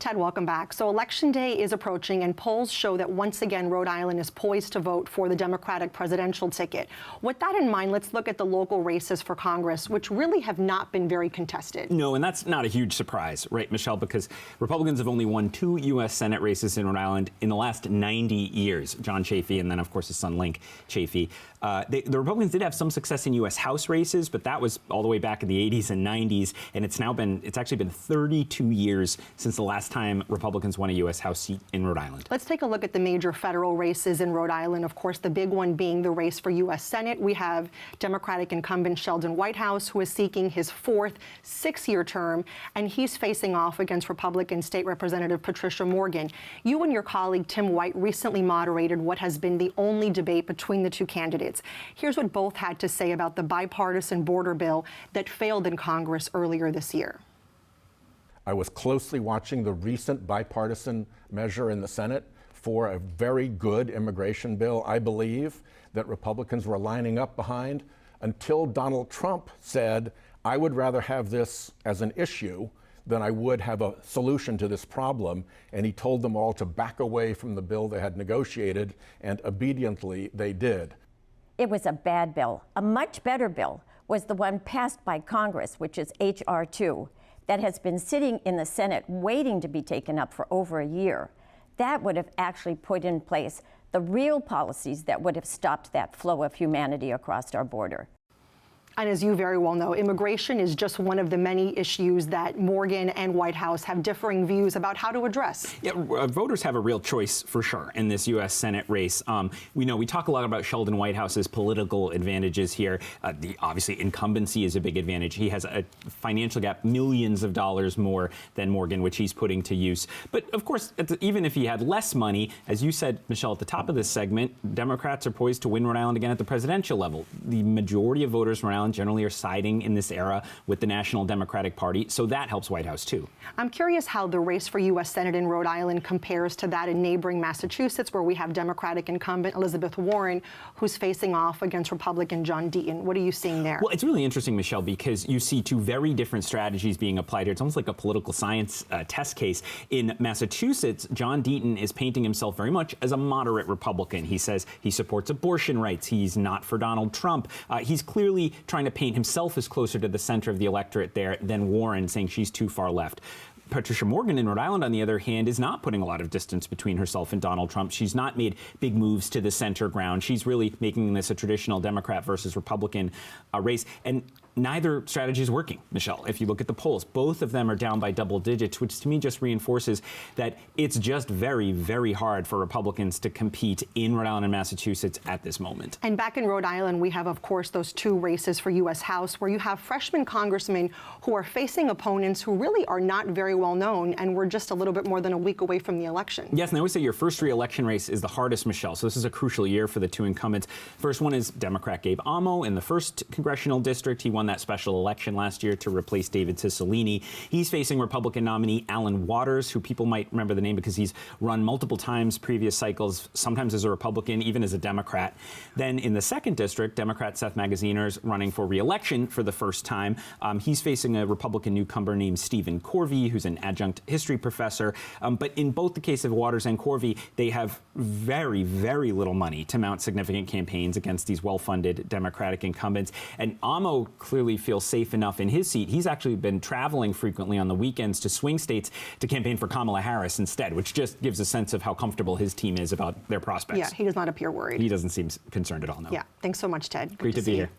Ted, welcome back. So Election Day is approaching, and polls show that once again Rhode Island is poised to vote for the Democratic presidential ticket. With that in mind, let's look at the local races for Congress, which really have not been very contested. No, and that's not a huge surprise, right, Michelle, because Republicans have only won 2 U.S. Senate races in Rhode Island in the last 90 years. John Chafee and then, of course, his son Link Chafee. The Republicans did have some success in U.S. House races, but that was all the way back in the 80s and 90s, and it's actually been 32 years since the last time Republicans won a U.S. House seat in Rhode Island. Let's take a look at the major federal races in Rhode Island. Of course, the big one being the race for U.S. Senate. We have Democratic incumbent Sheldon Whitehouse, who is seeking his 4th 6-year term, and he's facing off against Republican State Representative Patricia Morgan. You and your colleague Tim White recently moderated what has been the only debate between the two candidates. Here's what both had to say about the bipartisan border bill that failed in Congress earlier this year. I was closely watching the recent bipartisan measure in the Senate for a very good immigration bill, I believe, that Republicans were lining up behind until Donald Trump said, I would rather have this as an issue than I would have a solution to this problem. And he told them all to back away from the bill they had negotiated, and obediently they did. It was a bad bill. A much better bill was the one passed by Congress, which is H.R. 2. That has been sitting in the Senate waiting to be taken up for over a year. That would have actually put in place the real policies that would have stopped that flow of humanity across our border. And as you very well know, immigration is just one of the many issues that Morgan and Whitehouse have differing views about how to address. Yeah, voters have a real choice for sure in this U.S. Senate race. We talk a lot about Sheldon Whitehouse's political advantages here. Obviously, incumbency is a big advantage. He has a financial gap, millions of dollars more than Morgan, which he's putting to use. But of course, even if he had less money, as you said, Michelle, at the top of this segment, Democrats are poised to win Rhode Island again at the presidential level. The majority of voters in Rhode Island generally are siding in this era with the National Democratic Party, so that helps Whitehouse too. I'm curious how the race for U.S. Senate in Rhode Island compares to that in neighboring Massachusetts, where we have Democratic incumbent Elizabeth Warren, who's facing off against Republican John Deaton. What are you seeing there? Well, it's really interesting, Michelle, because you see two very different strategies being applied here. It's almost like a political science test case. In Massachusetts, John Deaton is painting himself very much as a moderate Republican. He says he supports abortion rights. He's not for Donald Trump. He's clearly trying to paint himself as closer to the center of the electorate there than Warren, saying she's too far left. Patricia Morgan in Rhode Island, on the other hand, is not putting a lot of distance between herself and Donald Trump. She's not made big moves to the center ground. She's really making this a traditional Democrat versus Republican race. And neither strategy is working, Michelle. If you look at the polls, both of them are down by double digits, which to me just reinforces that it's just very, very hard for Republicans to compete in Rhode Island and Massachusetts at this moment. And back in Rhode Island, we have, of course, those 2 races for U.S. House, where you have freshman congressmen who are facing opponents who really are not very well known, and we're just a little bit more than a week away from the election. Yes, and I always say your first re-election race is the hardest, Michelle, so this is a crucial year for the 2 incumbents. First one is Democrat Gabe Amo in the 1st congressional district. He won that special election last year to replace David Cicilline. He's facing Republican nominee Alan Waters, who people might remember the name because he's run multiple times previous cycles, sometimes as a Republican, even as a Democrat. Then in the 2nd district, Democrat Seth Magaziner's running for re-election for the first time. He's facing a Republican newcomer named Stephen Corvey, who's an adjunct history professor. But in both the case of Waters and Corvey, they have very, very little money to mount significant campaigns against these well-funded Democratic incumbents. And Amo clearly feels safe enough in his seat. He's actually been traveling frequently on the weekends to swing states to campaign for Kamala Harris instead, which just gives a sense of how comfortable his team is about their prospects. Yeah, he does not appear worried. He doesn't seem concerned at all, no. Yeah, thanks so much, Ted. Great to be here.